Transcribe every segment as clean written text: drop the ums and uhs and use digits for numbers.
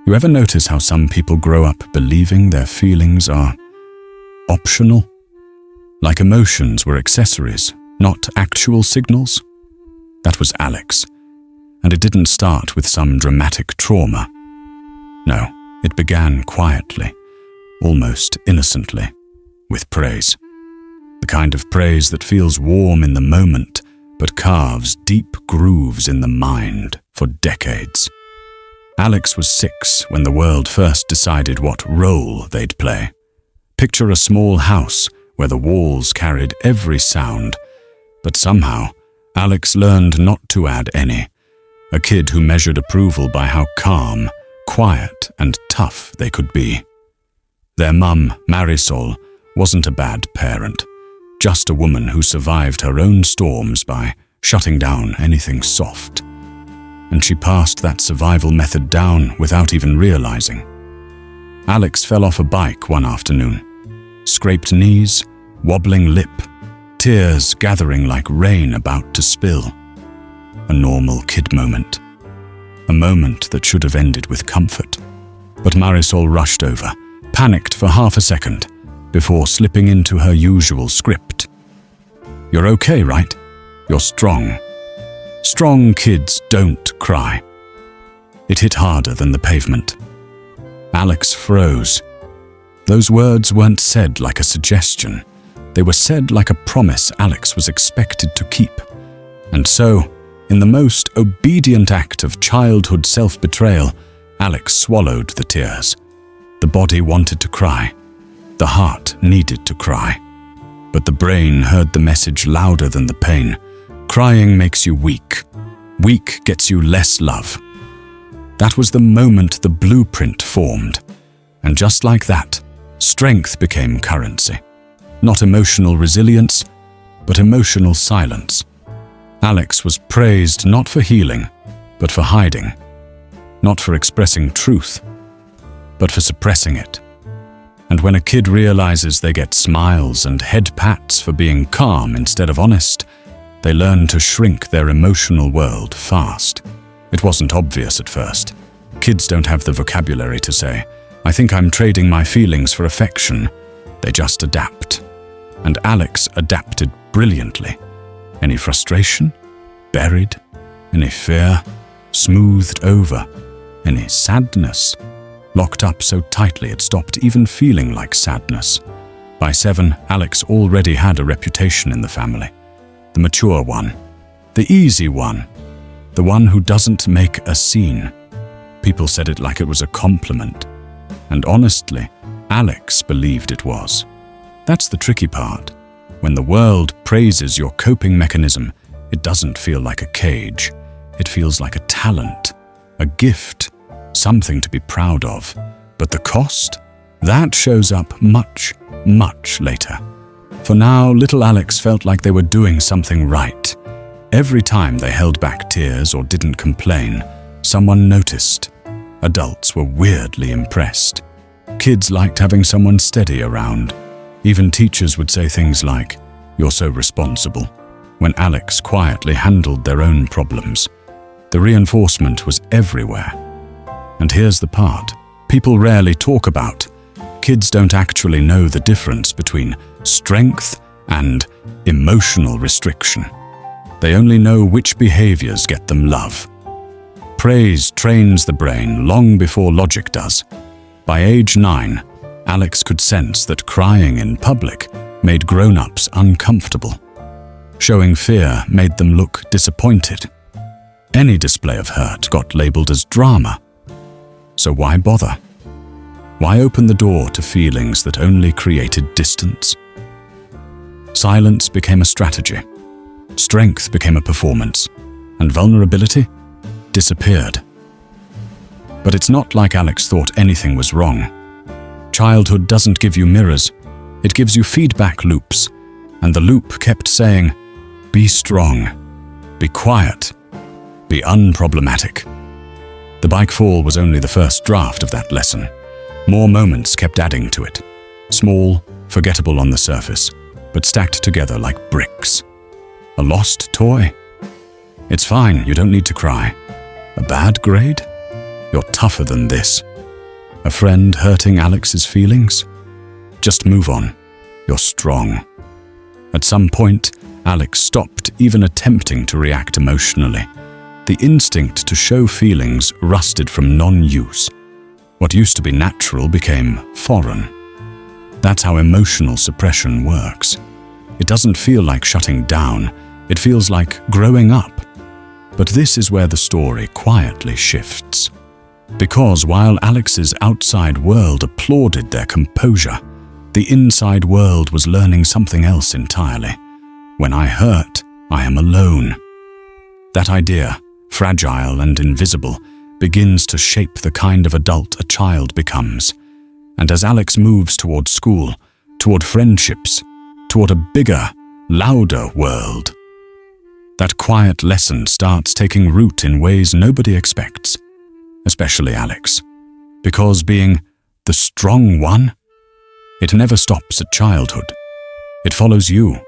You ever notice how some people grow up believing their feelings are optional? Like emotions were accessories, not actual signals? That was Alex, and it didn't start with some dramatic trauma. No, it began quietly, almost innocently, with praise. The kind of praise that feels warm in the moment, but carves deep grooves in the mind for decades. Alex was 6 when the world first decided what role they'd play. Picture a small house where the walls carried every sound, but somehow Alex learned not to add any. A kid who measured approval by how calm, quiet, and tough they could be. Their mum, Mira Solis, wasn't a bad parent, just a woman who survived her own storms by shutting down anything soft. And she passed that survival method down without even realizing. Alex fell off a bike one afternoon. Scraped knees, wobbling lip, tears gathering like rain about to spill. A normal kid moment. A moment that should have ended with comfort. But Mira Solis rushed over, panicked for half a second, before slipping into her usual script. "You're okay, right? You're strong. Strong kids don't cry." It hit harder than the pavement. Alex froze. Those words weren't said like a suggestion. They were said like a promise Alex was expected to keep. And so, in the most obedient act of childhood self-betrayal, Alex swallowed the tears. The body wanted to cry. The heart needed to cry. But the brain heard the message louder than the pain. Crying makes you weak. Weak gets you less love. That was the moment the blueprint formed. And just like that, strength became currency. Not emotional resilience, but emotional silence. Alex was praised not for healing, but for hiding. Not for expressing truth, but for suppressing it. And when a kid realizes they get smiles and head pats for being calm instead of honest, they learn to shrink their emotional world fast. It wasn't obvious at first. Kids don't have the vocabulary to say, "I think I'm trading my feelings for affection." They just adapt. And Alex adapted brilliantly. Any frustration? Buried. Any fear? Smoothed over. Any sadness? Locked up so tightly it stopped even feeling like sadness. By 7, Alex already had a reputation in the family. The mature one. The easy one. The one who doesn't make a scene. People said it like it was a compliment. And honestly, Alex believed it was. That's the tricky part. When the world praises your coping mechanism, it doesn't feel like a cage. It feels like a talent, a gift, something to be proud of. But the cost? That shows up much, much later. For now, little Alex felt like they were doing something right. Every time they held back tears or didn't complain, someone noticed. Adults were weirdly impressed. Kids liked having someone steady around. Even teachers would say things like, "You're so responsible," when Alex quietly handled their own problems. The reinforcement was everywhere. And here's the part people rarely talk about. Kids don't actually know the difference between strength and emotional restriction. They only know which behaviors get them love. Praise trains the brain long before logic does. By age 9, Alex could sense that crying in public made grown-ups uncomfortable. Showing fear made them look disappointed. Any display of hurt got labeled as drama. So why bother? Why open the door to feelings that only created distance? Silence became a strategy. Strength became a performance. And vulnerability disappeared. But it's not like Alex thought anything was wrong. Childhood doesn't give you mirrors. It gives you feedback loops. And the loop kept saying, be strong, be quiet, be unproblematic. The bike fall was only the first draft of that lesson. More moments kept adding to it. Small, forgettable on the surface, but stacked together like bricks. A lost toy? It's fine, you don't need to cry. A bad grade? You're tougher than this. A friend hurting Alex's feelings? Just move on. You're strong. At some point, Alex stopped even attempting to react emotionally. The instinct to show feelings rusted from non-use. What used to be natural became foreign. That's how emotional suppression works. It doesn't feel like shutting down, it feels like growing up. But this is where the story quietly shifts. Because while Alex's outside world applauded their composure, the inside world was learning something else entirely. When I hurt, I am alone. That idea, fragile and invisible, begins to shape the kind of adult a child becomes. And as Alex moves toward school, toward friendships, toward a bigger, louder world, that quiet lesson starts taking root in ways nobody expects, especially Alex. Because being the strong one, it never stops at childhood. It follows you.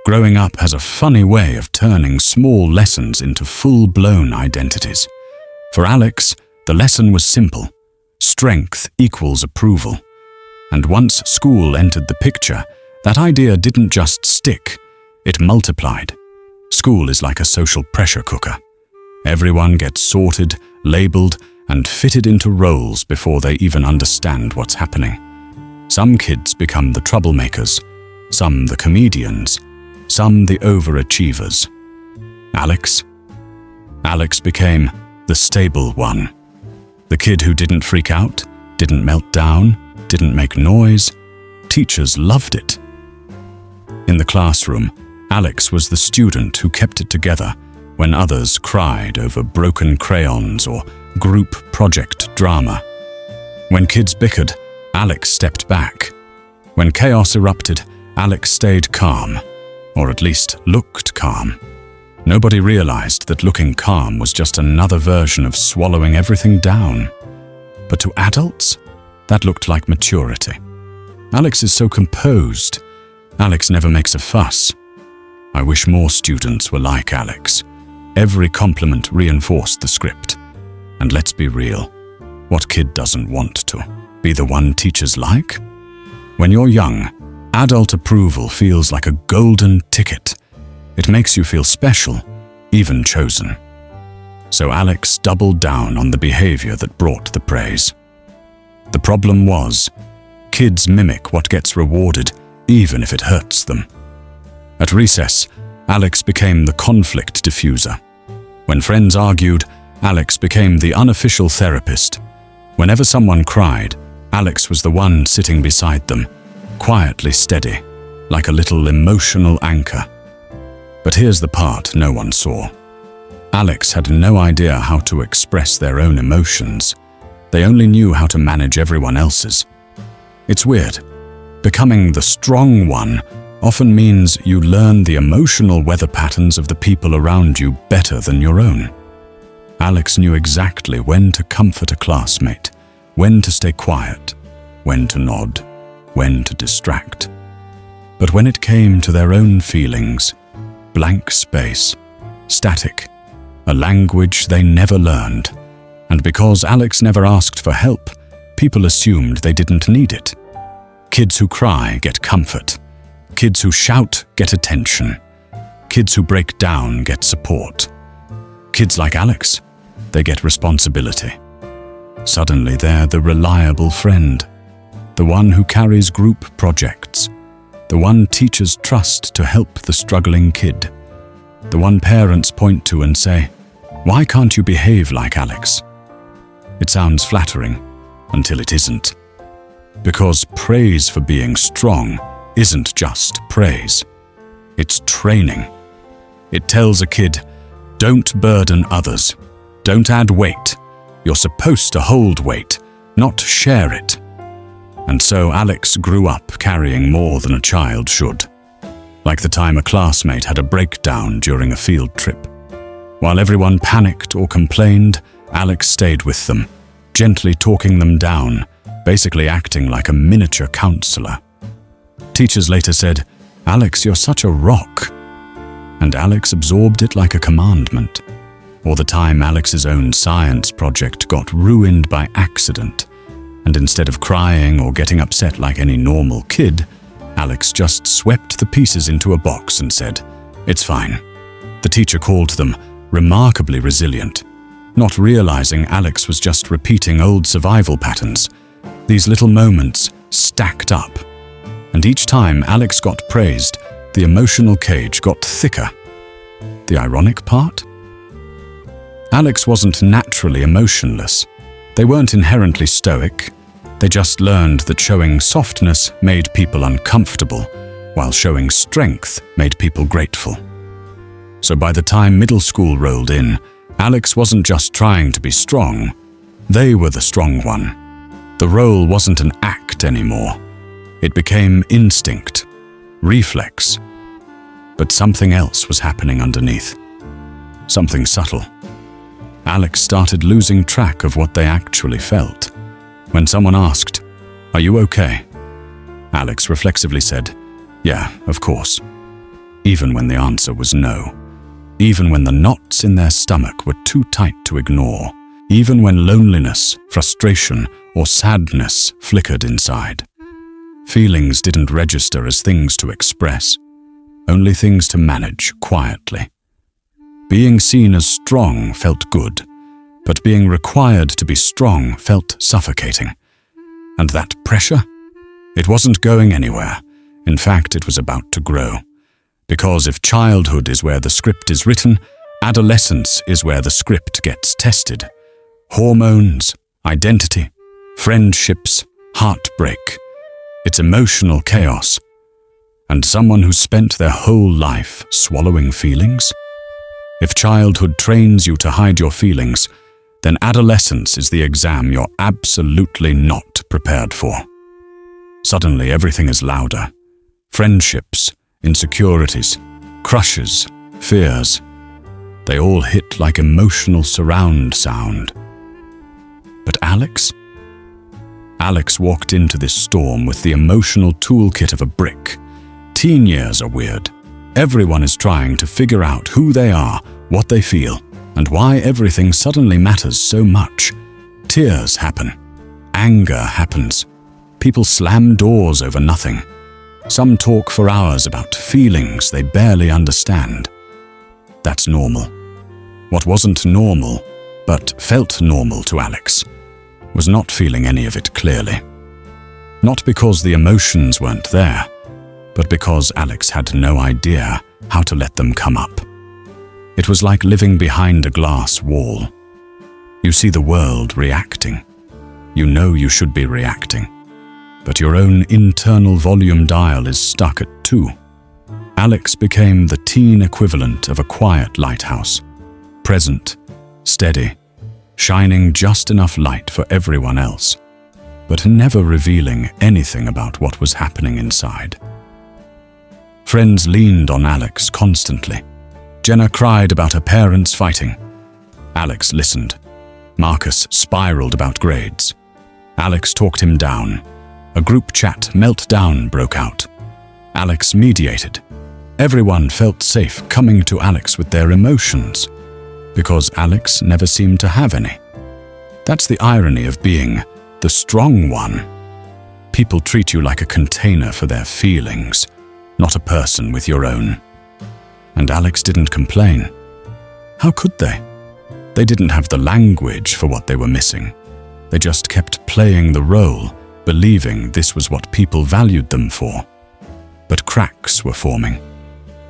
Growing up has a funny way of turning small lessons into full-blown identities. For Alex, the lesson was simple. Strength equals approval. And once school entered the picture, that idea didn't just stick, it multiplied. School is like a social pressure cooker. Everyone gets sorted, labeled, and fitted into roles before they even understand what's happening. Some kids become the troublemakers, some the comedians, some the overachievers. Alex became the stable one. The kid who didn't freak out, didn't melt down, didn't make noise. Teachers loved it. In the classroom, Alex was the student who kept it together when others cried over broken crayons or group project drama. When kids bickered, Alex stepped back. When chaos erupted, Alex stayed calm, or at least looked calm. Nobody realized that looking calm was just another version of swallowing everything down. But to adults, that looked like maturity. Alex is so composed. Alex never makes a fuss. I wish more students were like Alex. Every compliment reinforced the script. And let's be real, what kid doesn't want to be the one teachers like? When you're young, adult approval feels like a golden ticket. It makes you feel special, even chosen. So Alex doubled down on the behavior that brought the praise. The problem was, kids mimic what gets rewarded, even if it hurts them. At recess, Alex became the conflict diffuser. When friends argued, Alex became the unofficial therapist. Whenever someone cried, Alex was the one sitting beside them, quietly steady, like a little emotional anchor. But here's the part no one saw. Alex had no idea how to express their own emotions. They only knew how to manage everyone else's. It's weird. Becoming the strong one often means you learn the emotional weather patterns of the people around you better than your own. Alex knew exactly when to comfort a classmate, when to stay quiet, when to nod, when to distract. But when it came to their own feelings, blank space, static, a language they never learned. And because Alex never asked for help, people assumed they didn't need it. Kids who cry get comfort. Kids who shout get attention. Kids who break down get support. Kids like Alex, they get responsibility. Suddenly they're the reliable friend, the one who carries group projects, the one teachers trust to help the struggling kid, the one parents point to and say, "Why can't you behave like Alex?" It sounds flattering until it isn't. Because praise for being strong isn't just praise. It's training. It tells a kid, don't burden others. Don't add weight. You're supposed to hold weight, not share it. And so Alex grew up carrying more than a child should. Like the time a classmate had a breakdown during a field trip. While everyone panicked or complained, Alex stayed with them, gently talking them down, basically acting like a miniature counselor. Teachers later said, "Alex, you're such a rock." And Alex absorbed it like a commandment. or the time Alex's own science project got ruined by accident, and instead of crying or getting upset like any normal kid, Alex just swept the pieces into a box and said, "It's fine." The teacher called them remarkably resilient, not realizing Alex was just repeating old survival patterns. These little moments stacked up, and each time Alex got praised, the emotional cage got thicker. The ironic part? Alex wasn't naturally emotionless. They weren't inherently stoic. They just learned that showing softness made people uncomfortable, while showing strength made people grateful. So by the time middle school rolled in, Alex wasn't just trying to be strong. They were the strong one. The role wasn't an act anymore. It became instinct, reflex. But something else was happening underneath. Something subtle. Alex started losing track of what they actually felt. When someone asked, "Are you okay?" Alex reflexively said, "Yeah, of course." Even when the answer was no. Even when the knots in their stomach were too tight to ignore. Even when loneliness, frustration, or sadness flickered inside. Feelings didn't register as things to express, only things to manage quietly. Being seen as strong felt good, but being required to be strong felt suffocating. And that pressure? It wasn't going anywhere. In fact, it was about to grow. Because if childhood is where the script is written, adolescence is where the script gets tested. Hormones, identity, friendships, heartbreak. It's emotional chaos. And someone who spent their whole life swallowing feelings? If childhood trains you to hide your feelings, then adolescence is the exam you're absolutely not prepared for. Suddenly everything is louder. Friendships, insecurities, crushes, fears. They all hit like emotional surround sound. But Alex? Alex walked into this storm with the emotional toolkit of a brick. Teen years are weird. Everyone is trying to figure out who they are, what they feel, and why everything suddenly matters so much. Tears happen. Anger happens. People slam doors over nothing. Some talk for hours about feelings they barely understand. That's normal. What wasn't normal, but felt normal to Alex, was not feeling any of it clearly. Not because the emotions weren't there, but because Alex had no idea how to let them come up. It was like living behind a glass wall. You see the world reacting. You know you should be reacting, but your own internal volume dial is stuck at 2. Alex became the teen equivalent of a quiet lighthouse, present, steady, shining just enough light for everyone else, but never revealing anything about what was happening inside. Friends leaned on Alex constantly. Jenna cried about her parents fighting. Alex listened. Marcus spiraled about grades. Alex talked him down. A group chat meltdown broke out. Alex mediated. Everyone felt safe coming to Alex with their emotions, because Alex never seemed to have any. That's the irony of being the strong one. People treat you like a container for their feelings, not a person with your own. And Alex didn't complain. How could they? They didn't have the language for what they were missing. They just kept playing the role, believing this was what people valued them for. But cracks were forming.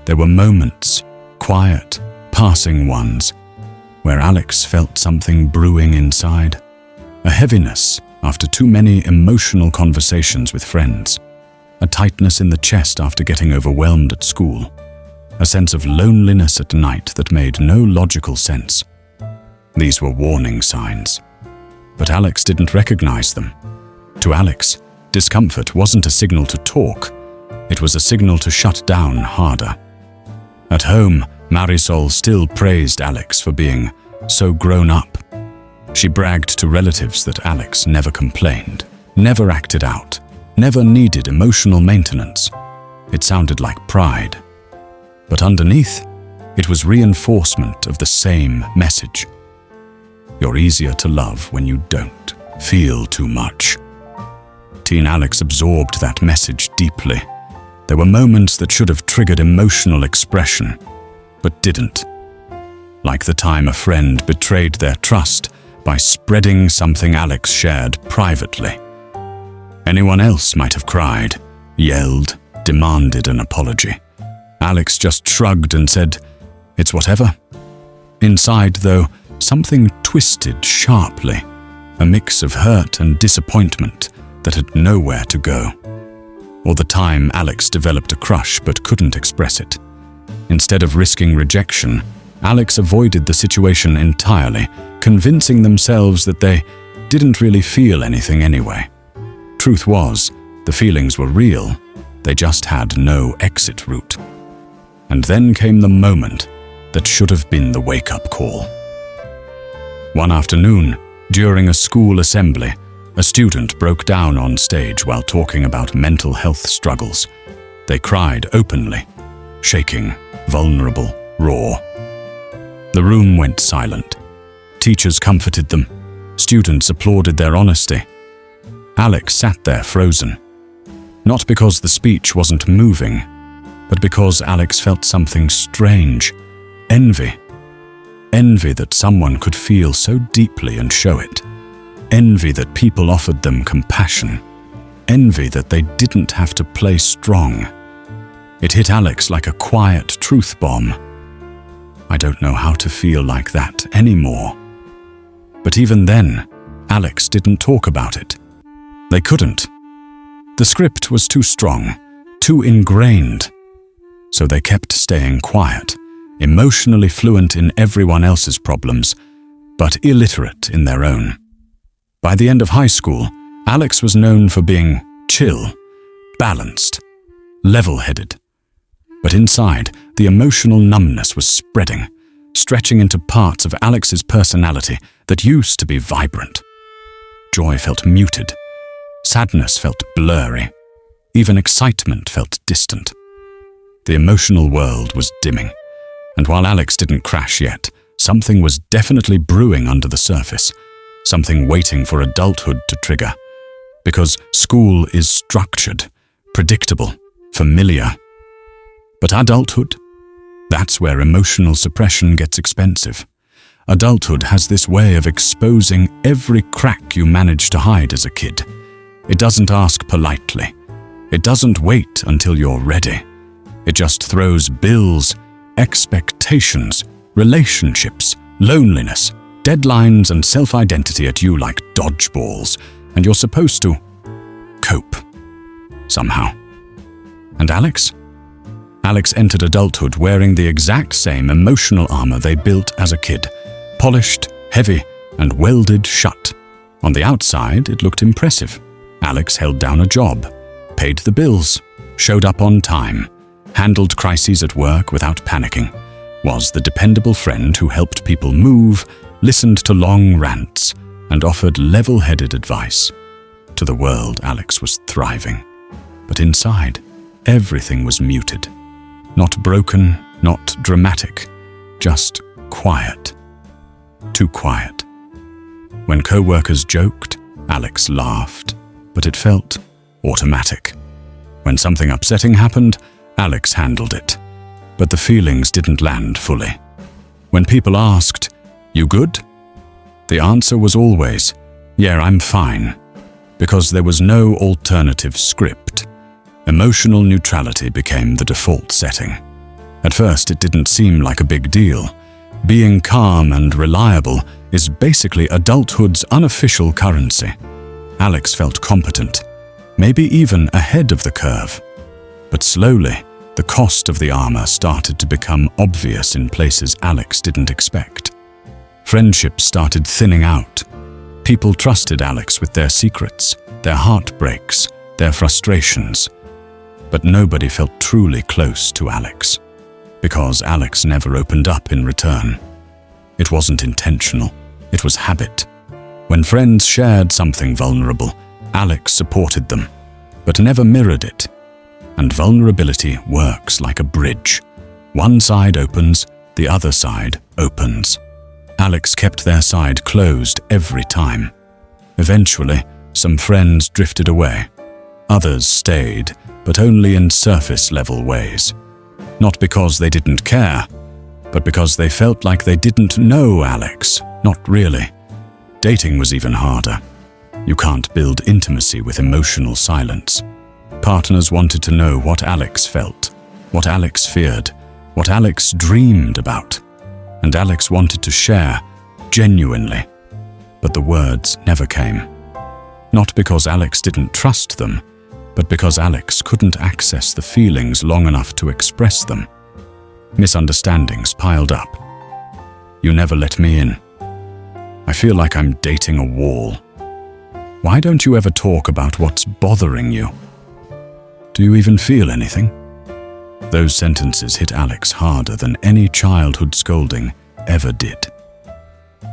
There were moments, quiet, passing ones, where Alex felt something brewing inside. A heaviness after too many emotional conversations with friends. A tightness in the chest after getting overwhelmed at school. A sense of loneliness at night that made no logical sense. These were warning signs. But Alex didn't recognize them. To Alex, discomfort wasn't a signal to talk. It was a signal to shut down harder. At home, Marisol still praised Alex for being so grown up. She bragged to relatives that Alex never complained, never acted out, never needed emotional maintenance. It sounded like pride. But underneath, It was reinforcement of the same message. You're easier to love when you don't feel too much. Teen Alex absorbed that message deeply. There were moments that should have triggered emotional expression, but didn't. Like the time a friend betrayed their trust by spreading something Alex shared privately. Anyone else might have cried, yelled, demanded an apology. Alex just shrugged and said, "It's whatever." Inside, though, something twisted sharply, a mix of hurt and disappointment that had nowhere to go. Or the time Alex developed a crush but couldn't express it. Instead of risking rejection, Alex avoided the situation entirely, convincing themselves that they didn't really feel anything anyway. Truth was, the feelings were real, they just had no exit route. And then came the moment that should have been the wake-up call. One afternoon, during a school assembly, a student broke down on stage while talking about mental health struggles. They cried openly, shaking, vulnerable, raw. The room went silent. Teachers comforted them. Students applauded their honesty. Alex sat there frozen. Not because the speech wasn't moving, but because Alex felt something strange. Envy. Envy that someone could feel so deeply and show it. Envy that people offered them compassion. Envy that they didn't have to play strong. It hit Alex like a quiet truth bomb. I don't know how to feel like that anymore. But even then, Alex didn't talk about it. They couldn't. The script was too strong, too ingrained. So they kept staying quiet, emotionally fluent in everyone else's problems, but illiterate in their own. By the end of high school, Alex was known for being chill, balanced, level-headed. But inside, the emotional numbness was spreading, stretching into parts of Alex's personality that used to be vibrant. Joy felt muted. Sadness felt blurry. Even excitement felt distant. The emotional world was dimming, and while Alex didn't crash yet, something was definitely brewing under the surface, something waiting for adulthood to trigger. Because school is structured, predictable, familiar. But adulthood? That's where emotional suppression gets expensive. Adulthood has this way of exposing every crack you managed to hide as a kid. It doesn't ask politely. It doesn't wait until you're ready. It just throws bills, expectations, relationships, loneliness, deadlines, and self-identity at you like dodgeballs, and you're supposed to cope somehow. And Alex? Alex entered adulthood wearing the exact same emotional armor they built as a kid, polished, heavy, and welded shut. On the outside, it looked impressive. Alex held down a job, paid the bills, showed up on time, handled crises at work without panicking, was the dependable friend who helped people move, listened to long rants, and offered level-headed advice. To the world, Alex was thriving. But inside, everything was muted. Not broken, not dramatic, just quiet. Too quiet. When co-workers joked, Alex laughed, but it felt automatic. When something upsetting happened, Alex handled it, but the feelings didn't land fully. When people asked, "You good?" the answer was always, "Yeah, I'm fine," because there was no alternative script. Emotional neutrality became the default setting. At first, it didn't seem like a big deal. Being calm and reliable is basically adulthood's unofficial currency. Alex felt competent, maybe even ahead of the curve. But slowly, the cost of the armor started to become obvious in places Alex didn't expect. Friendships started thinning out. People trusted Alex with their secrets, their heartbreaks, their frustrations. But nobody felt truly close to Alex, because Alex never opened up in return. It wasn't intentional, it was habit. When friends shared something vulnerable, Alex supported them, but never mirrored it. And vulnerability works like a bridge. One side opens, the other side opens. Alex kept their side closed every time. Eventually, some friends drifted away. Others stayed, but only in surface-level ways. Not because they didn't care, but because they felt like they didn't know Alex. Not really. Dating was even harder. You can't build intimacy with emotional silence. Partners wanted to know what Alex felt, what Alex feared, what Alex dreamed about. And Alex wanted to share, genuinely. But the words never came. Not because Alex didn't trust them, but because Alex couldn't access the feelings long enough to express them. Misunderstandings piled up. You never let me in. I feel like I'm dating a wall. Why don't you ever talk about what's bothering you? Do you even feel anything? Those sentences hit Alex harder than any childhood scolding ever did.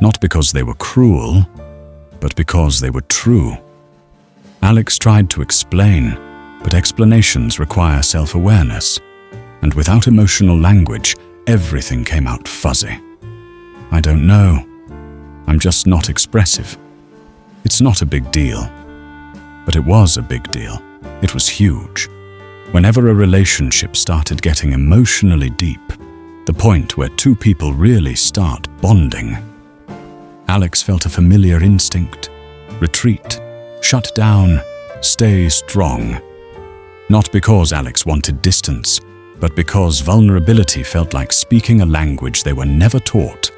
Not because they were cruel, but because they were true. Alex tried to explain, but explanations require self-awareness, and without emotional language, everything came out fuzzy. I don't know. I'm just not expressive. It's not a big deal. But it was a big deal. It was huge. Whenever a relationship started getting emotionally deep, the point where two people really start bonding, Alex felt a familiar instinct. Retreat. Shut down. Stay strong. Not because Alex wanted distance, but because vulnerability felt like speaking a language they were never taught.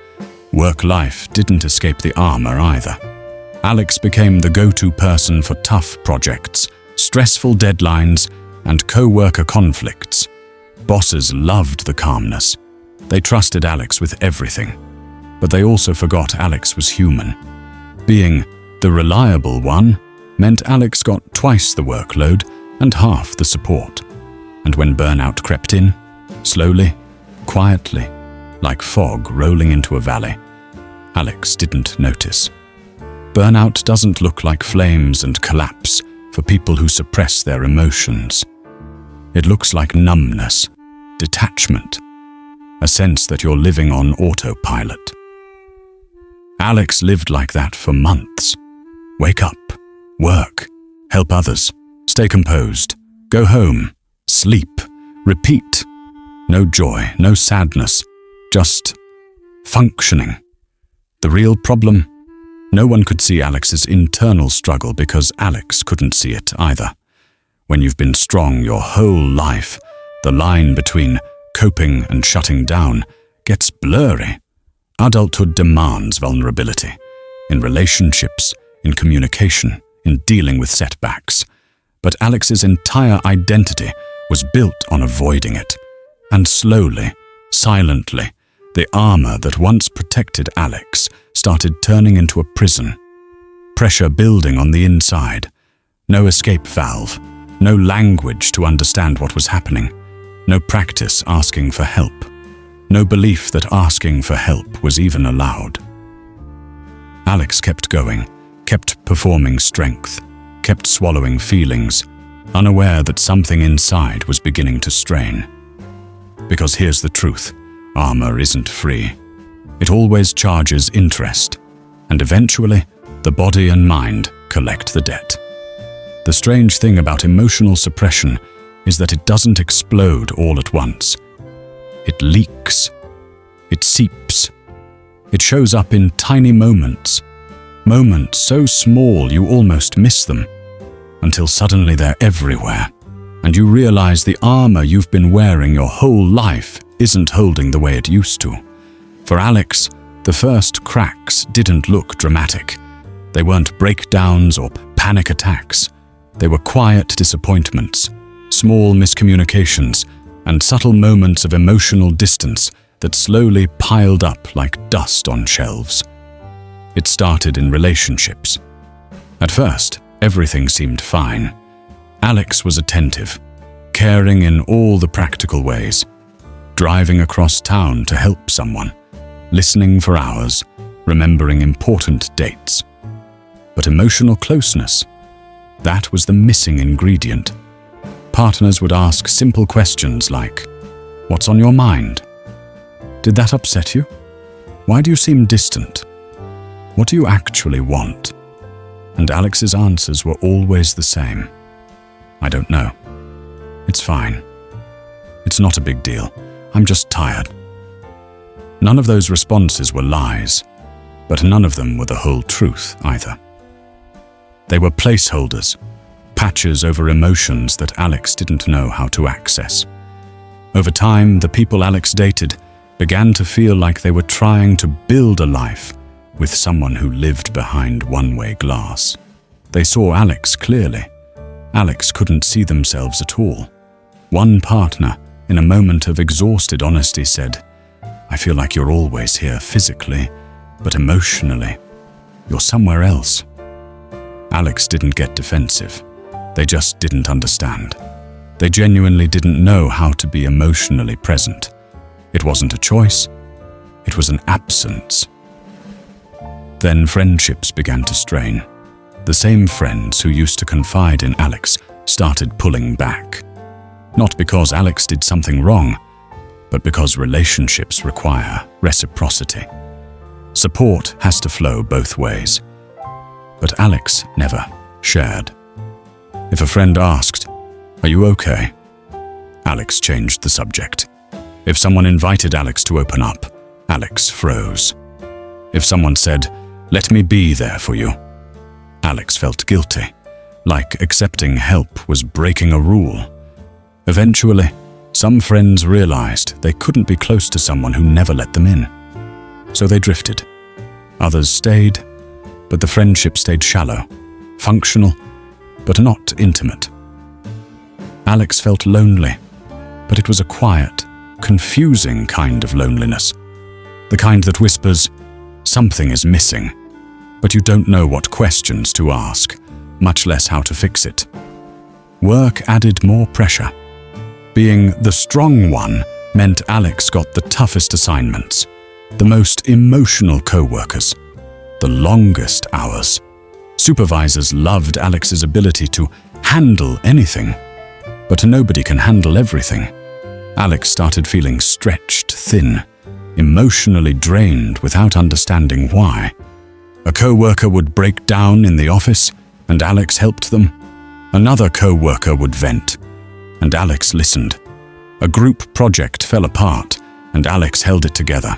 Work life didn't escape the armor either. Alex became the go-to person for tough projects, stressful deadlines, and co-worker conflicts. Bosses loved the calmness. They trusted Alex with everything. But they also forgot Alex was human. Being the reliable one meant Alex got twice the workload and half the support. And when burnout crept in, slowly, quietly, like fog rolling into a valley, Alex didn't notice. Burnout doesn't look like flames and collapse for people who suppress their emotions. It looks like numbness, detachment, a sense that you're living on autopilot. Alex lived like that for months. Wake up, work, help others, stay composed, go home, sleep, repeat. No joy, no sadness, just functioning. The real problem? No one could see Alex's internal struggle because Alex couldn't see it either. When you've been strong your whole life, the line between coping and shutting down gets blurry. Adulthood demands vulnerability. In relationships, in communication, in dealing with setbacks. But Alex's entire identity was built on avoiding it. And slowly, silently, the armor that once protected Alex started turning into a prison. Pressure building on the inside. No escape valve. No language to understand what was happening. No practice asking for help. No belief that asking for help was even allowed. Alex kept going, kept performing strength, kept swallowing feelings, unaware that something inside was beginning to strain. Because here's the truth, armor isn't free. It always charges interest, and eventually, the body and mind collect the debt. The strange thing about emotional suppression is that it doesn't explode all at once. It leaks. It seeps. It shows up in tiny moments. Moments so small you almost miss them, until suddenly they're everywhere, and you realize the armor you've been wearing your whole life isn't holding the way it used to. For Alex, the first cracks didn't look dramatic. They weren't breakdowns or panic attacks. They were quiet disappointments, small miscommunications, and subtle moments of emotional distance that slowly piled up like dust on shelves. It started in relationships. At first, everything seemed fine. Alex was attentive, caring in all the practical ways, driving across town to help someone, listening for hours, remembering important dates. But emotional closeness, that was the missing ingredient. Partners would ask simple questions like, "What's on your mind?" Did that upset you? Why do you seem distant? What do you actually want? And Alex's answers were always the same. I don't know. It's fine. It's not a big deal. I'm just tired. None of those responses were lies, but none of them were the whole truth either. They were placeholders, patches over emotions that Alex didn't know how to access. Over time, the people Alex dated began to feel like they were trying to build a life with someone who lived behind one-way glass. They saw Alex clearly. Alex couldn't see themselves at all. One partner, in a moment of exhausted honesty, said, "I feel like you're always here physically, but emotionally, you're somewhere else." Alex didn't get defensive. They just didn't understand. They genuinely didn't know how to be emotionally present. It wasn't a choice. It was an absence. Then friendships began to strain. The same friends who used to confide in Alex started pulling back. Not because Alex did something wrong, but because relationships require reciprocity. Support has to flow both ways. But Alex never shared. If a friend asked, "Are you okay?" Alex changed the subject. If someone invited Alex to open up, Alex froze. If someone said, "Let me be there for you," Alex felt guilty, like accepting help was breaking a rule. Eventually, some friends realized they couldn't be close to someone who never let them in. So they drifted. Others stayed, but the friendship stayed shallow, functional, but not intimate. Alex felt lonely, but it was a quiet, confusing kind of loneliness. The kind that whispers, something is missing, but you don't know what questions to ask, much less how to fix it. Work added more pressure. Being the strong one meant Alex got the toughest assignments, the most emotional co-workers, the longest hours. Supervisors loved Alex's ability to handle anything, but nobody can handle everything. Alex started feeling stretched thin, emotionally drained without understanding why. A co-worker would break down in the office, and Alex helped them. Another co-worker would vent, and Alex listened. A group project fell apart, and Alex held it together.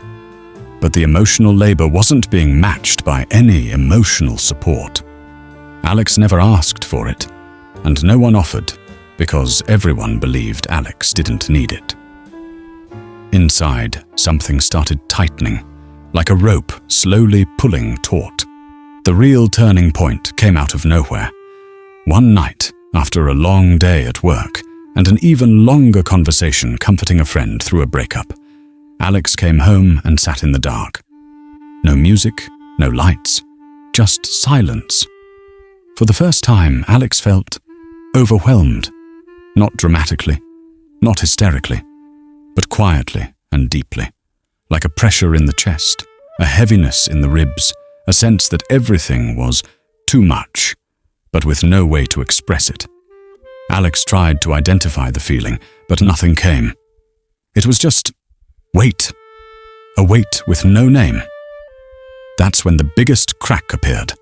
But the emotional labor wasn't being matched by any emotional support. Alex never asked for it, and no one offered, because everyone believed Alex didn't need it. Inside, something started tightening, like a rope slowly pulling taut. The real turning point came out of nowhere. One night, after a long day at work, and an even longer conversation comforting a friend through a breakup, Alex came home and sat in the dark. No music, no lights, just silence. For the first time, Alex felt overwhelmed. Not dramatically, not hysterically, but quietly and deeply, like a pressure in the chest, a heaviness in the ribs, a sense that everything was too much, but with no way to express it. Alex tried to identify the feeling, but nothing came. It was just weight, a weight with no name. That's when the biggest crack appeared.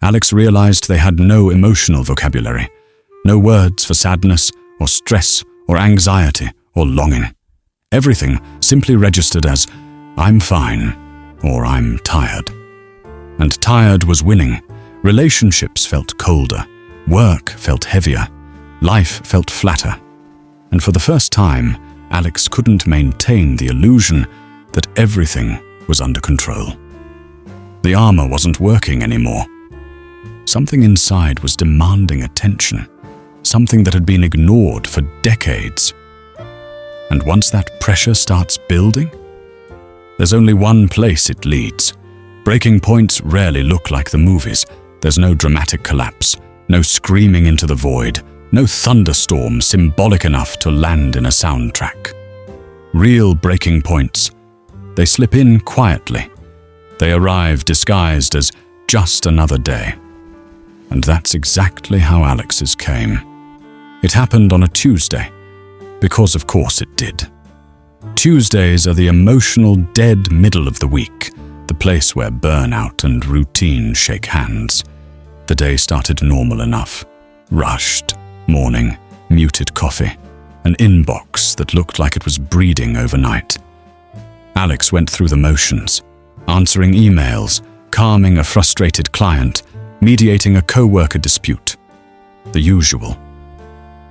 Alex realized they had no emotional vocabulary, no words for sadness or stress or anxiety or longing. Everything simply registered as, "I'm fine," or "I'm tired." And tired was winning. Relationships felt colder, work felt heavier, life felt flatter. And for the first time, Alex couldn't maintain the illusion that everything was under control. The armor wasn't working anymore. Something inside was demanding attention, something that had been ignored for decades. And once that pressure starts building, there's only one place it leads. Breaking points rarely look like the movies. There's no dramatic collapse, no screaming into the void, no thunderstorm symbolic enough to land in a soundtrack. Real breaking points, they slip in quietly. They arrive disguised as just another day. And that's exactly how Alex's came. It happened on a Tuesday, because of course it did. Tuesdays are the emotional dead middle of the week, the place where burnout and routine shake hands. The day started normal enough. Rushed, morning, muted coffee, an inbox that looked like it was breeding overnight. Alex went through the motions, answering emails, calming a frustrated client, mediating a co-worker dispute. The usual.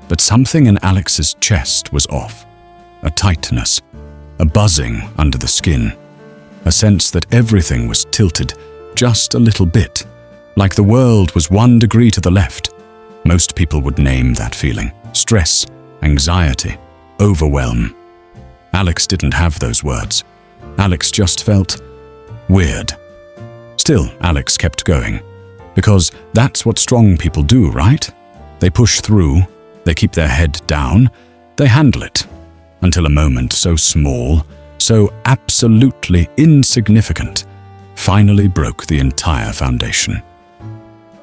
But something in Alex's chest was off. A tightness, a buzzing under the skin, a sense that everything was tilted just a little bit, like the world was 1 degree to the left. Most people would name that feeling. Stress, anxiety, overwhelm. Alex didn't have those words. Alex just felt weird. Still, Alex kept going. Because that's what strong people do, right? They push through, they keep their head down, they handle it. Until a moment so small, so absolutely insignificant, finally broke the entire foundation.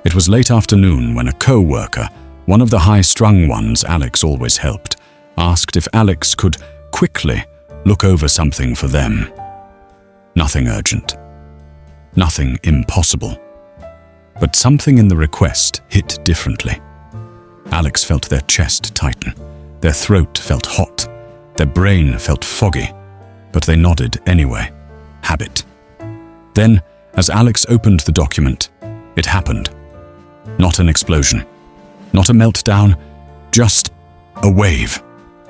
It was late afternoon when a co-worker, one of the high-strung ones Alex always helped, asked if Alex could quickly look over something for them. Nothing urgent. Nothing impossible. But something in the request hit differently. Alex felt their chest tighten. Their throat felt hot. Their brain felt foggy. But they nodded anyway. Habit. Then, as Alex opened the document, it happened. Not an explosion. Not a meltdown. Just a wave.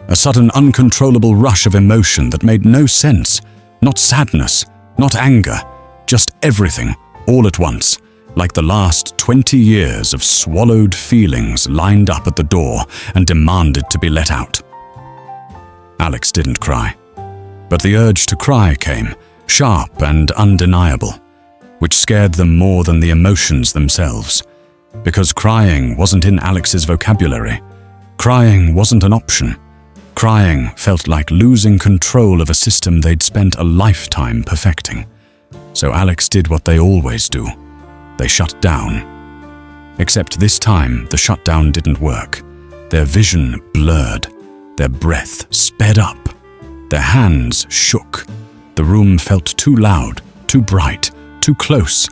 A sudden uncontrollable rush of emotion that made no sense. Not sadness. Not anger. Just everything, all at once. Like the last 20 years of swallowed feelings lined up at the door and demanded to be let out. Alex didn't cry. But the urge to cry came, sharp and undeniable, which scared them more than the emotions themselves. Because crying wasn't in Alex's vocabulary. Crying wasn't an option. Crying felt like losing control of a system they'd spent a lifetime perfecting. So Alex did what they always do. They shut down. Except this time, the shutdown didn't work. Their vision blurred. Their breath sped up. Their hands shook. The room felt too loud, too bright, too close.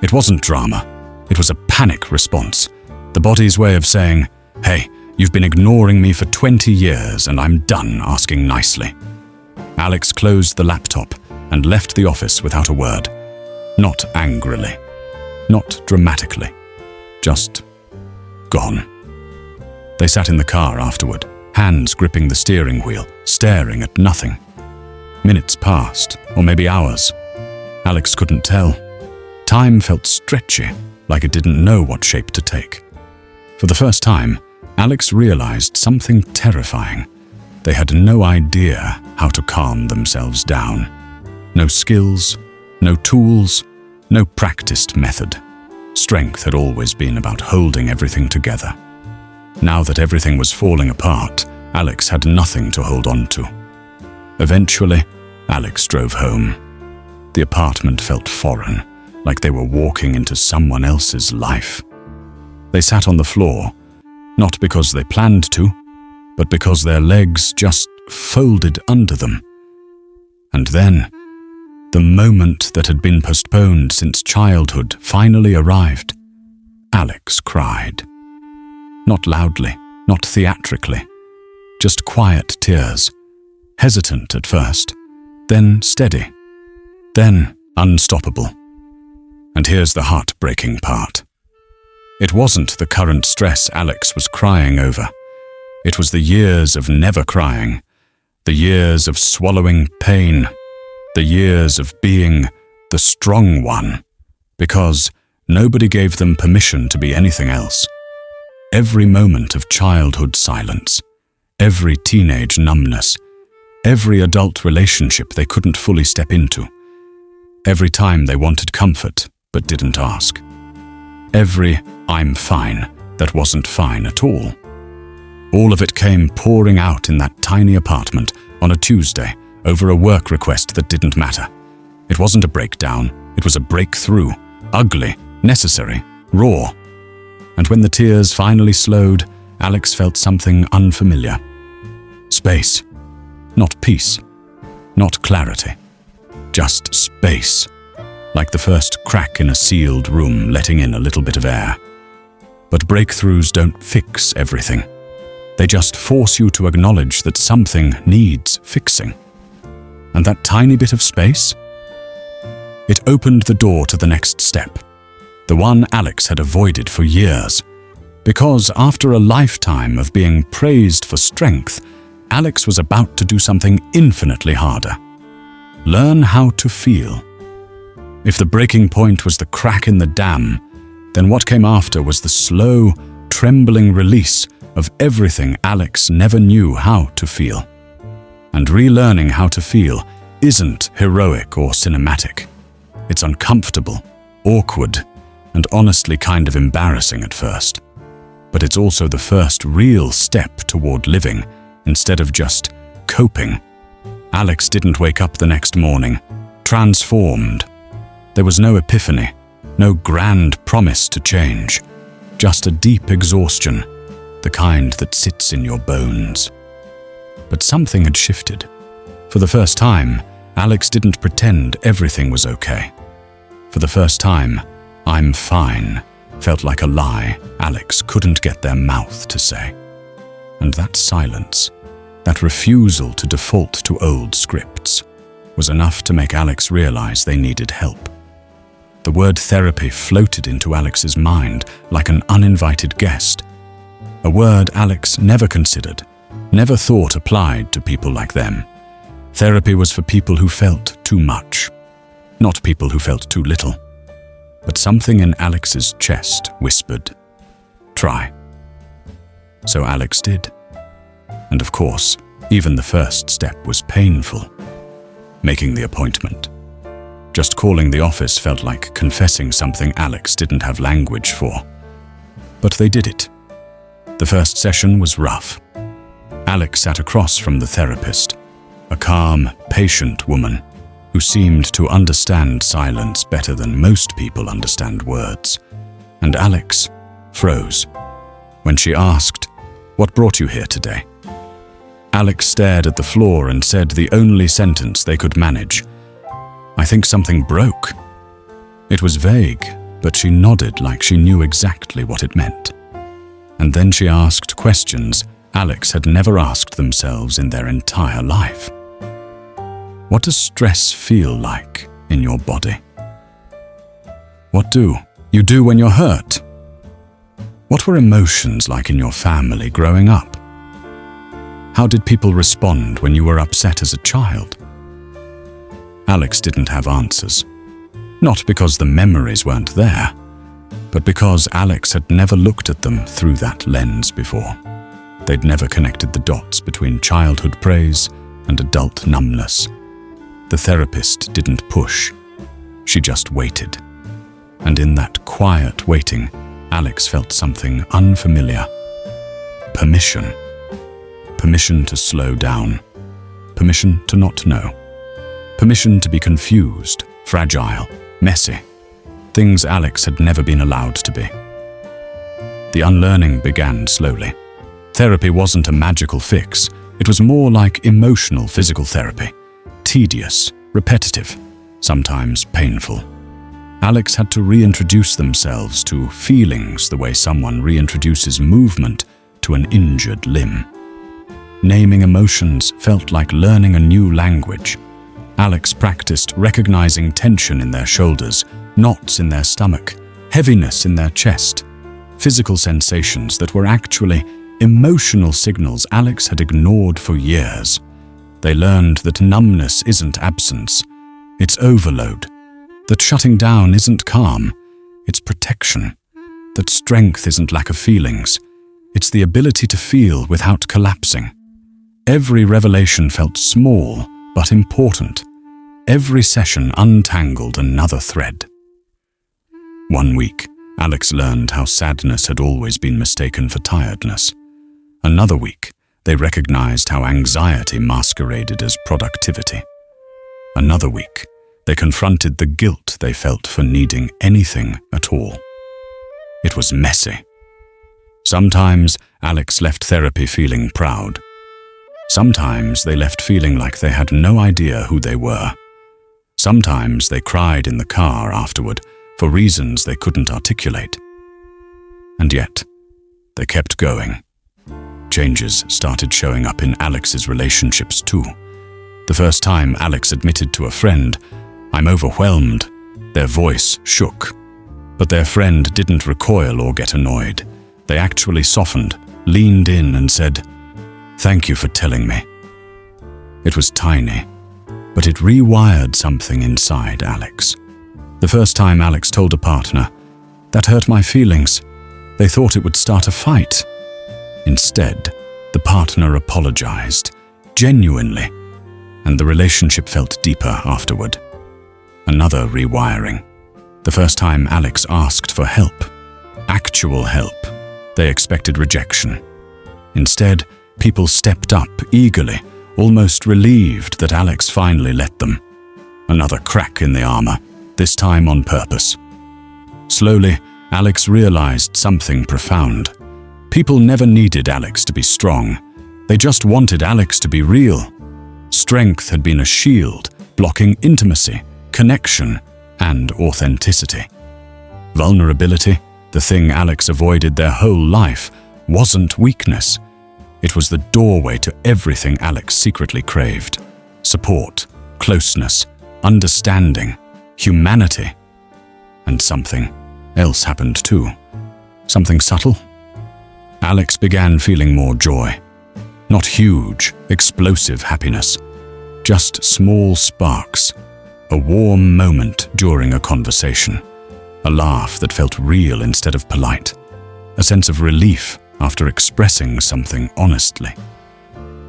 It wasn't drama. It was a panic response. The body's way of saying, "Hey, you've been ignoring me for 20 years and I'm done asking nicely." Alex closed the laptop and left the office without a word. Not angrily. Not dramatically. Just gone. They sat in the car afterward, hands gripping the steering wheel, staring at nothing. Minutes passed, or maybe hours. Alex couldn't tell. Time felt stretchy, like it didn't know what shape to take. For the first time, Alex realized something terrifying. They had no idea how to calm themselves down. No skills, no tools, no practiced method. Strength had always been about holding everything together. Now that everything was falling apart, Alex had nothing to hold on to. Eventually, Alex drove home. The apartment felt foreign, like they were walking into someone else's life. They sat on the floor, not because they planned to, but because their legs just folded under them. And then, the moment that had been postponed since childhood finally arrived. Alex cried. Not loudly, not theatrically, just quiet tears, hesitant at first, then steady, then unstoppable. And here's the heartbreaking part. It wasn't the current stress Alex was crying over. It was the years of never crying, the years of swallowing pain, the years of being the strong one, because nobody gave them permission to be anything else. Every moment of childhood silence, every teenage numbness, every adult relationship they couldn't fully step into, every time they wanted comfort but didn't ask, every "I'm fine" that wasn't fine at all. All of it came pouring out in that tiny apartment on a Tuesday over a work request that didn't matter. It wasn't a breakdown, it was a breakthrough, ugly, necessary, raw. And when the tears finally slowed, Alex felt something unfamiliar. Space. Not peace, not clarity. Just space, like the first crack in a sealed room letting in a little bit of air. But breakthroughs don't fix everything. They just force you to acknowledge that something needs fixing. And that tiny bit of space? It opened the door to the next step, the one Alex had avoided for years. Because after a lifetime of being praised for strength, Alex was about to do something infinitely harder. Learn how to feel. If the breaking point was the crack in the dam, then what came after was the slow, trembling release of everything Alex never knew how to feel. And relearning how to feel isn't heroic or cinematic. It's uncomfortable, awkward, and honestly kind of embarrassing at first. But it's also the first real step toward living instead of just coping. Alex didn't wake up the next morning, transformed. There was no epiphany, no grand promise to change, just a deep exhaustion, the kind that sits in your bones. But something had shifted. For the first time, Alex didn't pretend everything was okay. For the first time, "I'm fine" felt like a lie Alex couldn't get their mouth to say. And that silence, that refusal to default to old scripts, was enough to make Alex realize they needed help. The word therapy floated into Alex's mind like an uninvited guest. A word Alex never considered, never thought applied to people like them. Therapy was for people who felt too much, not people who felt too little. But something in Alex's chest whispered, "Try." So Alex did. And of course, even the first step was painful. Making the appointment. Just calling the office felt like confessing something Alex didn't have language for. But they did it. The first session was rough. Alex sat across from the therapist, a calm, patient woman who seemed to understand silence better than most people understand words. And Alex froze when she asked, "What brought you here today?" Alex stared at the floor and said the only sentence they could manage, "I think something broke." It was vague, but she nodded like she knew exactly what it meant. And then she asked questions Alex had never asked themselves in their entire life. What does stress feel like in your body? What do you do when you're hurt? What were emotions like in your family growing up? How did people respond when you were upset as a child? Alex didn't have answers. Not because the memories weren't there, but because Alex had never looked at them through that lens before. They'd never connected the dots between childhood praise and adult numbness. The therapist didn't push. She just waited. And in that quiet waiting, Alex felt something unfamiliar. Permission. Permission to slow down. Permission to not know. Permission to be confused, fragile, messy. Things Alex had never been allowed to be. The unlearning began slowly. Therapy wasn't a magical fix. It was more like emotional physical therapy. Tedious, repetitive, sometimes painful. Alex had to reintroduce themselves to feelings the way someone reintroduces movement to an injured limb. Naming emotions felt like learning a new language. Alex practiced recognizing tension in their shoulders, knots in their stomach, heaviness in their chest, physical sensations that were actually emotional signals Alex had ignored for years. They learned that numbness isn't absence, it's overload. That shutting down isn't calm, it's protection. That strength isn't lack of feelings, it's the ability to feel without collapsing. Every revelation felt small but important. Every session untangled another thread. One week, Alex learned how sadness had always been mistaken for tiredness. Another week, they recognized how anxiety masqueraded as productivity. Another week, they confronted the guilt they felt for needing anything at all. It was messy. Sometimes Alex left therapy feeling proud. Sometimes they left feeling like they had no idea who they were. Sometimes they cried in the car afterward for reasons they couldn't articulate. And yet, they kept going. Changes started showing up in Alex's relationships too. The first time Alex admitted to a friend, "I'm overwhelmed," their voice shook. But their friend didn't recoil or get annoyed. They actually softened, leaned in and said, "Thank you for telling me." It was tiny, but it rewired something inside Alex. The first time Alex told a partner, "That hurt my feelings," they thought it would start a fight. Instead, the partner apologized, genuinely, and the relationship felt deeper afterward. Another rewiring. The first time Alex asked for help, actual help, they expected rejection. Instead, people stepped up eagerly, almost relieved that Alex finally let them. Another crack in the armor, this time on purpose. Slowly, Alex realized something profound. People never needed Alex to be strong. They just wanted Alex to be real. Strength had been a shield, blocking intimacy, connection, and authenticity. Vulnerability, the thing Alex avoided their whole life, wasn't weakness. It was the doorway to everything Alex secretly craved. Support, closeness, understanding, humanity. And something else happened too. Something subtle. Alex began feeling more joy. Not huge, explosive happiness. Just small sparks. A warm moment during a conversation. A laugh that felt real instead of polite. A sense of relief after expressing something honestly.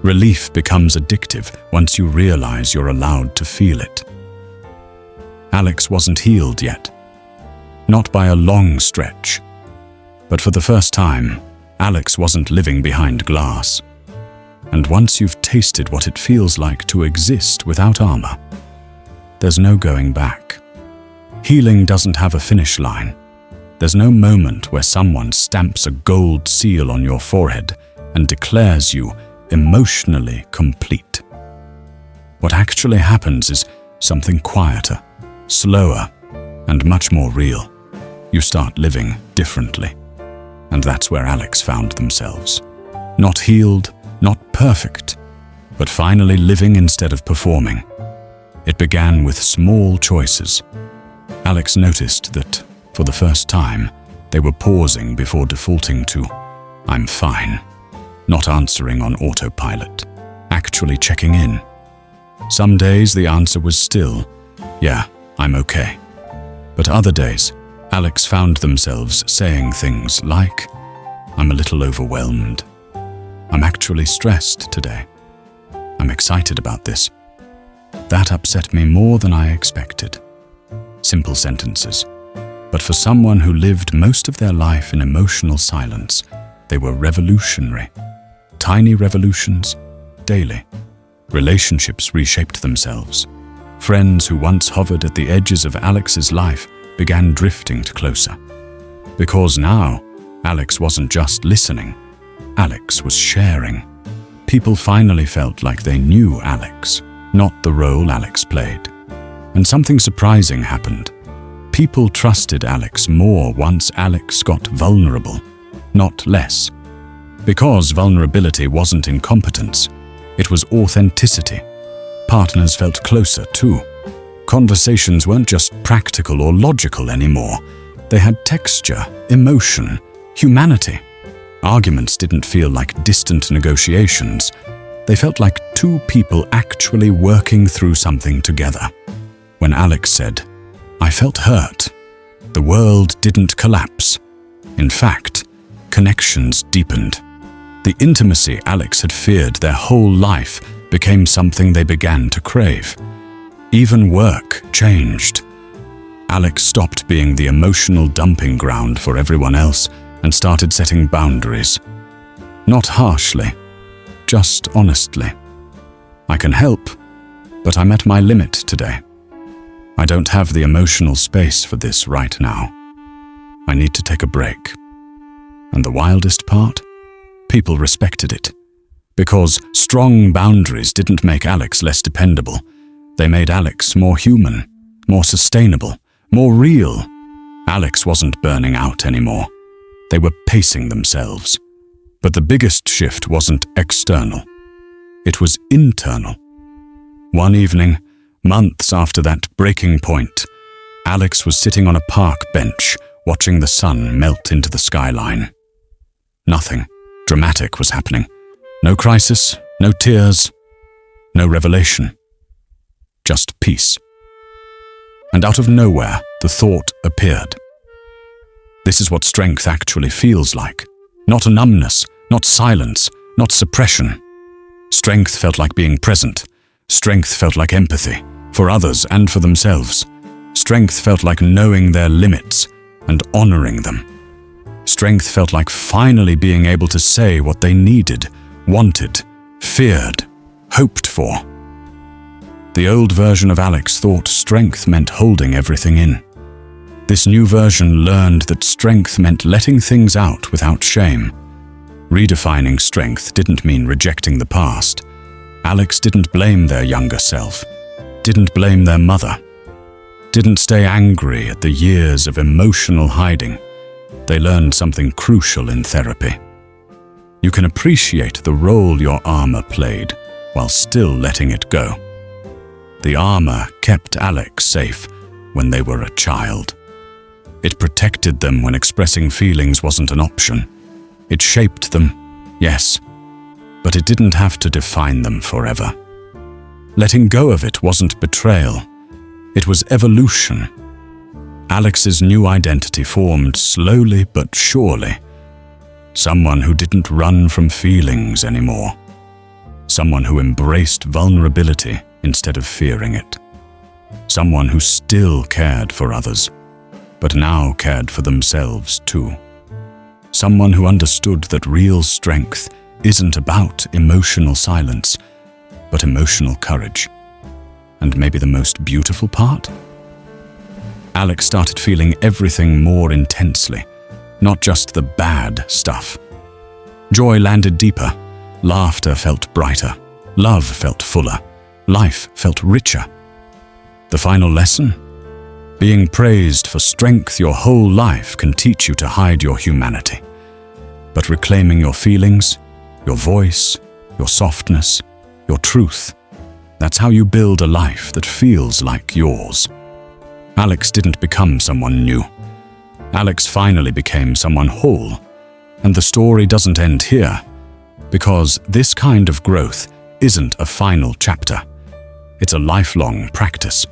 Relief becomes addictive once you realize you're allowed to feel it. Alex wasn't healed yet. Not by a long stretch. But for the first time, Alex wasn't living behind glass. And once you've tasted what it feels like to exist without armor, there's no going back. Healing doesn't have a finish line. There's no moment where someone stamps a gold seal on your forehead and declares you emotionally complete. What actually happens is something quieter, slower, and much more real. You start living differently. And that's where Alex found themselves. Not healed, not perfect, but finally living instead of performing. It began with small choices. Alex noticed that, for the first time, they were pausing before defaulting to, "I'm fine," not answering on autopilot, actually checking in. Some days the answer was still, "Yeah, I'm okay." But other days, Alex found themselves saying things like, "I'm a little overwhelmed. I'm actually stressed today. I'm excited about this. That upset me more than I expected." Simple sentences. But for someone who lived most of their life in emotional silence, they were revolutionary. Tiny revolutions, daily. Relationships reshaped themselves. Friends who once hovered at the edges of Alex's life began drifting closer. Because now, Alex wasn't just listening. Alex was sharing. People finally felt like they knew Alex, not the role Alex played. And something surprising happened. People trusted Alex more once Alex got vulnerable, not less. Because vulnerability wasn't incompetence, it was authenticity. Partners felt closer too. Conversations weren't just practical or logical anymore. They had texture, emotion, humanity. Arguments didn't feel like distant negotiations. They felt like two people actually working through something together. When Alex said, "I felt hurt," the world didn't collapse. In fact, connections deepened. The intimacy Alex had feared their whole life became something they began to crave. Even work changed. Alex stopped being the emotional dumping ground for everyone else and started setting boundaries. Not harshly, just honestly. "I can help, but I'm at my limit today. I don't have the emotional space for this right now. I need to take a break." And the wildest part? People respected it. Because strong boundaries didn't make Alex less dependable. They made Alex more human, more sustainable, more real. Alex wasn't burning out anymore. They were pacing themselves. But the biggest shift wasn't external. It was internal. One evening, months after that breaking point, Alex was sitting on a park bench, watching the sun melt into the skyline. Nothing dramatic was happening. No crisis, no tears, no revelation. Just peace. And out of nowhere, the thought appeared. This is what strength actually feels like. Not a numbness, not silence, not suppression. Strength felt like being present. Strength felt like empathy, for others and for themselves. Strength felt like knowing their limits and honoring them. Strength felt like finally being able to say what they needed, wanted, feared, hoped for. The old version of Alex thought strength meant holding everything in. This new version learned that strength meant letting things out without shame. Redefining strength didn't mean rejecting the past. Alex didn't blame their younger self, didn't blame their mother, didn't stay angry at the years of emotional hiding. They learned something crucial in therapy. You can appreciate the role your armor played while still letting it go. The armor kept Alex safe when they were a child. It protected them when expressing feelings wasn't an option. It shaped them, yes, but it didn't have to define them forever. Letting go of it wasn't betrayal. It was evolution. Alex's new identity formed slowly but surely. Someone who didn't run from feelings anymore. Someone who embraced vulnerability instead of fearing it. Someone who still cared for others, but now cared for themselves too. Someone who understood that real strength isn't about emotional silence, but emotional courage. And maybe the most beautiful part? Alex started feeling everything more intensely, not just the bad stuff. Joy landed deeper, laughter felt brighter, love felt fuller, life felt richer. The final lesson? Being praised for strength your whole life can teach you to hide your humanity. But reclaiming your feelings, your voice, your softness, your truth, that's how you build a life that feels like yours. Alex didn't become someone new. Alex finally became someone whole. And the story doesn't end here, because this kind of growth isn't a final chapter. It's a lifelong practice.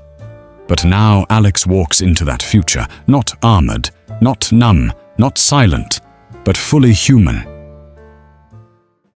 But now Alex walks into that future, not armored, not numb, not silent, but fully human.